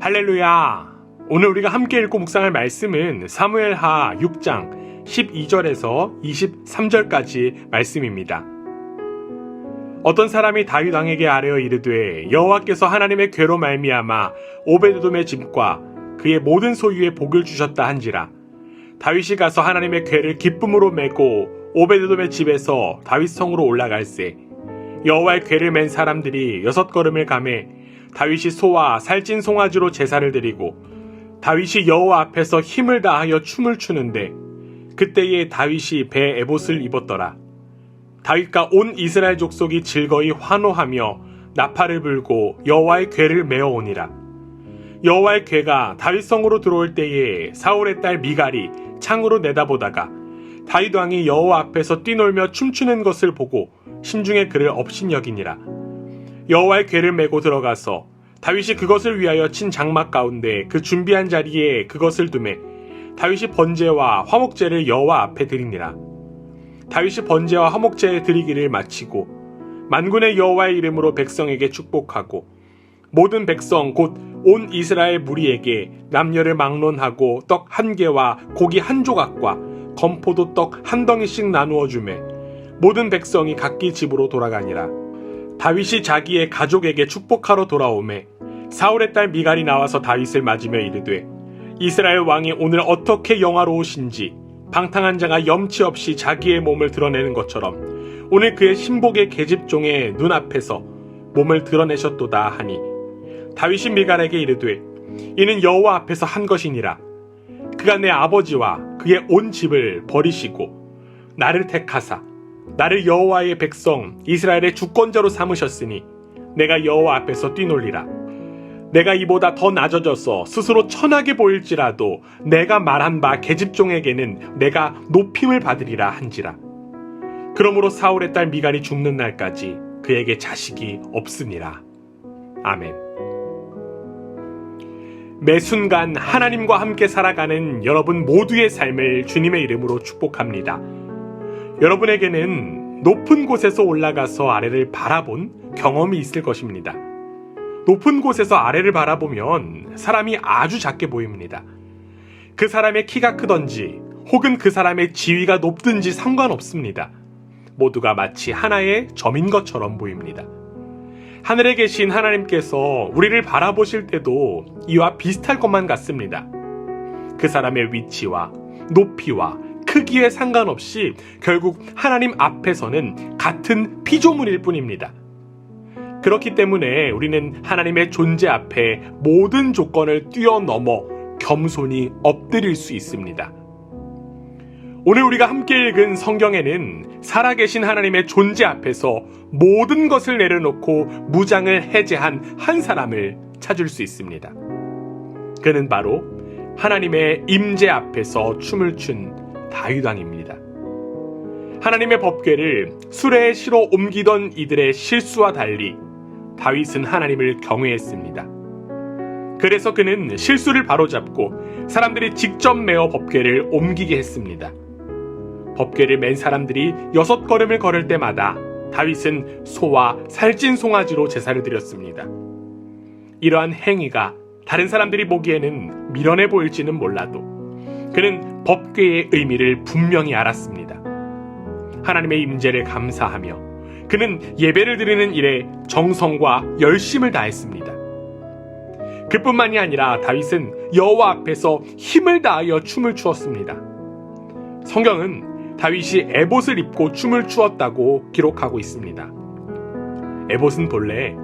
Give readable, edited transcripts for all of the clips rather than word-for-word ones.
할렐루야! 오늘 우리가 함께 읽고 묵상할 말씀은 사무엘하 6장 12절에서 23절까지 말씀입니다. 어떤 사람이 다윗 왕에게 아뢰어 이르되 여호와께서 하나님의 궤로 말미암아 오베드돔의 집과 그의 모든 소유에 복을 주셨다 한지라. 다윗이 가서 하나님의 궤를 기쁨으로 메고 오베드돔의 집에서 다윗 성으로 올라갈새 여호와의 궤를 맨 사람들이 6걸음을 가매 다윗이 소와 살찐 송아지로 제사를 드리고 다윗이 여호와 앞에서 힘을 다하여 춤을 추는데 그때에 다윗이 배 에봇을 입었더라. 다윗과 온 이스라엘 족속이 즐거이 환호하며 나팔을 불고 여호와의 궤를 메어오니라. 여호와의 궤가 다윗 성으로 들어올 때에 사울의 딸 미갈이 창으로 내다보다가 다윗 왕이 여호와 앞에서 뛰놀며 춤추는 것을 보고 심중에 그를 업신여기니라. 여호와의 궤를 메고 들어가서 다윗이 그것을 위하여 친 장막 가운데 그 준비한 자리에 그것을 두매 다윗이 번제와 화목제를 여호와 앞에 드리니라. 다윗이 번제와 화목제에 드리기를 마치고 만군의 여호와의 이름으로 백성에게 축복하고 모든 백성 곧 온 이스라엘 무리에게 남녀를 막론하고 떡 한 개와 고기 한 조각과 건포도 떡 한 덩이씩 나누어 주매 모든 백성이 각기 집으로 돌아가니라. 다윗이 자기의 가족에게 축복하러 돌아오매 사울의 딸 미갈이 나와서 다윗을 맞으며 이르되 이스라엘 왕이 오늘 어떻게 영화로우신지 방탕한 자가 염치 없이 자기의 몸을 드러내는 것처럼 오늘 그의 신복의 계집종의 눈앞에서 몸을 드러내셨도다 하니 다윗이 미갈에게 이르되 이는 여호와 앞에서 한 것이니라. 그가 내 아버지와 그의 온 집을 버리시고 나를 택하사 나를 여호와의 백성 이스라엘의 주권자로 삼으셨으니 내가 여호와 앞에서 뛰놀리라. 내가 이보다 더 낮아져서 스스로 천하게 보일지라도 내가 말한 바 계집종에게는 내가 높임을 받으리라 한지라. 그러므로 사울의 딸 미갈이 죽는 날까지 그에게 자식이 없으니라. 아멘. 매 순간 하나님과 함께 살아가는 여러분 모두의 삶을 주님의 이름으로 축복합니다. 여러분에게는 높은 곳에서 올라가서 아래를 바라본 경험이 있을 것입니다. 높은 곳에서 아래를 바라보면 사람이 아주 작게 보입니다. 그 사람의 키가 크던지 혹은 그 사람의 지위가 높든지 상관없습니다. 모두가 마치 하나의 점인 것처럼 보입니다. 하늘에 계신 하나님께서 우리를 바라보실 때도 이와 비슷할 것만 같습니다. 그 사람의 위치와 높이와 크기에 상관없이 결국 하나님 앞에서는 같은 피조물일 뿐입니다. 그렇기 때문에 우리는 하나님의 존재 앞에 모든 조건을 뛰어넘어 겸손히 엎드릴 수 있습니다. 오늘 우리가 함께 읽은 성경에는 살아계신 하나님의 존재 앞에서 모든 것을 내려놓고 무장을 해제한 한 사람을 찾을 수 있습니다. 그는 바로 하나님의 임재 앞에서 춤을 춘 다윗 왕입니다. 하나님의 법궤를 수레에 실어 옮기던 이들의 실수와 달리 다윗은 하나님을 경외했습니다. 그래서 그는 실수를 바로잡고 사람들이 직접 메어 법궤를 옮기게 했습니다. 법궤를 맨 사람들이 6걸음을 걸을 때마다 다윗은 소와 살찐 송아지로 제사를 드렸습니다. 이러한 행위가 다른 사람들이 보기에는 미련해 보일지는 몰라도 그는 법궤의 의미를 분명히 알았습니다. 하나님의 임재를 감사하며 그는 예배를 드리는 일에 정성과 열심을 다했습니다. 그뿐만이 아니라 다윗은 여호와 앞에서 힘을 다하여 춤을 추었습니다. 성경은 다윗이 에봇을 입고 춤을 추었다고 기록하고 있습니다. 에봇은 본래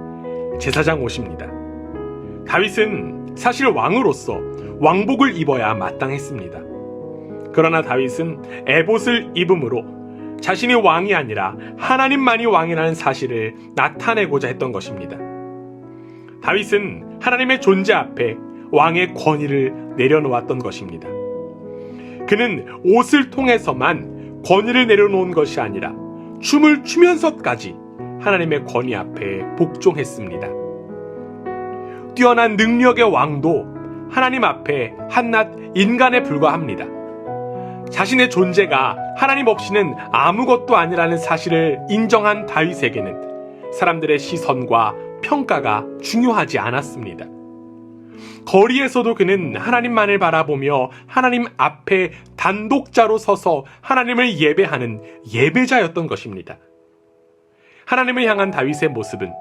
제사장 옷입니다. 다윗은 사실 왕으로서 왕복을 입어야 마땅했습니다. 그러나 다윗은 에봇을 입음으로 자신이 왕이 아니라 하나님만이 왕이라는 사실을 나타내고자 했던 것입니다. 다윗은 하나님의 존재 앞에 왕의 권위를 내려놓았던 것입니다. 그는 옷을 통해서만 권위를 내려놓은 것이 아니라 춤을 추면서까지 하나님의 권위 앞에 복종했습니다. 뛰어난 능력의 왕도 하나님 앞에 한낱 인간에 불과합니다. 자신의 존재가 하나님 없이는 아무것도 아니라는 사실을 인정한 다윗에게는 사람들의 시선과 평가가 중요하지 않았습니다. 거리에서도 그는 하나님만을 바라보며 하나님 앞에 단독자로 서서 하나님을 예배하는 예배자였던 것입니다. 하나님을 향한 다윗의 모습은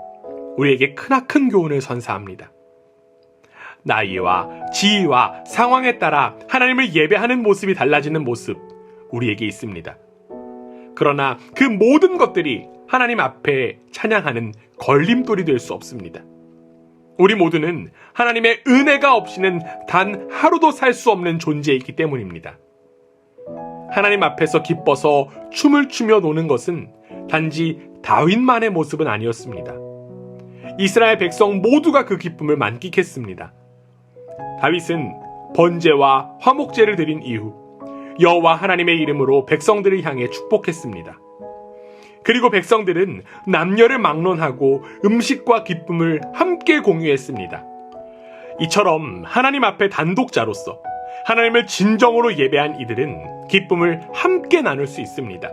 우리에게 크나큰 교훈을 선사합니다. 나이와 지위와 상황에 따라 하나님을 예배하는 모습이 달라지는 모습, 우리에게 있습니다. 그러나 그 모든 것들이 하나님 앞에 찬양하는 걸림돌이 될 수 없습니다. 우리 모두는 하나님의 은혜가 없이는 단 하루도 살 수 없는 존재이기 때문입니다. 하나님 앞에서 기뻐서 춤을 추며 노는 것은 단지 다윗만의 모습은 아니었습니다. 이스라엘 백성 모두가 그 기쁨을 만끽했습니다. 다윗은 번제와 화목제를 드린 이후 여호와 하나님의 이름으로 백성들을 향해 축복했습니다. 그리고 백성들은 남녀를 막론하고 음식과 기쁨을 함께 공유했습니다. 이처럼 하나님 앞에 단독자로서 하나님을 진정으로 예배한 이들은 기쁨을 함께 나눌 수 있습니다.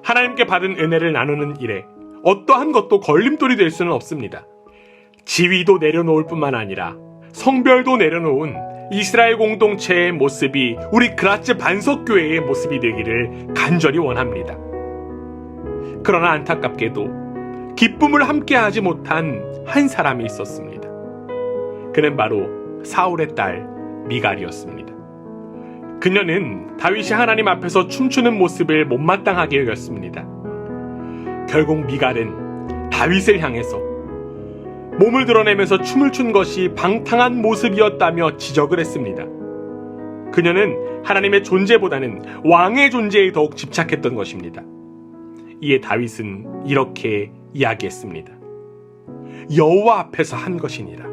하나님께 받은 은혜를 나누는 일에 어떠한 것도 걸림돌이 될 수는 없습니다. 지위도 내려놓을 뿐만 아니라 성별도 내려놓은 이스라엘 공동체의 모습이 우리 그라츠 반석교회의 모습이 되기를 간절히 원합니다. 그러나 안타깝게도 기쁨을 함께하지 못한 한 사람이 있었습니다. 그는 바로 사울의 딸 미갈이었습니다. 그녀는 다윗이 하나님 앞에서 춤추는 모습을 못마땅하게 여겼습니다. 결국 미갈은 다윗을 향해서 몸을 드러내면서 춤을 춘 것이 방탕한 모습이었다며 지적을 했습니다. 그녀는 하나님의 존재보다는 왕의 존재에 더욱 집착했던 것입니다. 이에 다윗은 이렇게 이야기했습니다. 여호와 앞에서 한 것이니라.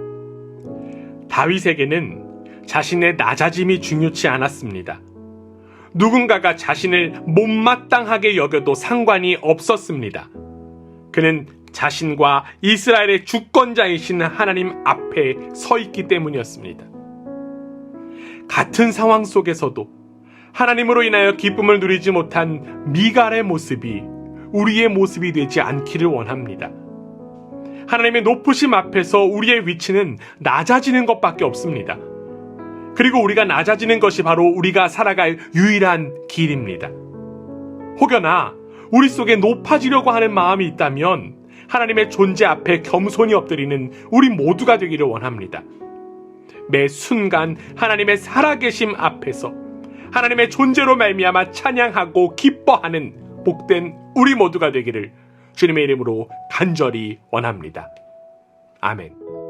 다윗에게는 자신의 낮아짐이 중요치 않았습니다. 누군가가 자신을 못마땅하게 여겨도 상관이 없었습니다. 그는 자신과 이스라엘의 주권자이신 하나님 앞에 서 있기 때문이었습니다. 같은 상황 속에서도 하나님으로 인하여 기쁨을 누리지 못한 미갈의 모습이 우리의 모습이 되지 않기를 원합니다. 하나님의 높으심 앞에서 우리의 위치는 낮아지는 것밖에 없습니다. 그리고 우리가 낮아지는 것이 바로 우리가 살아갈 유일한 길입니다. 혹여나 우리 속에 높아지려고 하는 마음이 있다면 하나님의 존재 앞에 겸손히 엎드리는 우리 모두가 되기를 원합니다. 매 순간 하나님의 살아계심 앞에서 하나님의 존재로 말미암아 찬양하고 기뻐하는 복된 우리 모두가 되기를 주님의 이름으로 간절히 원합니다. 아멘.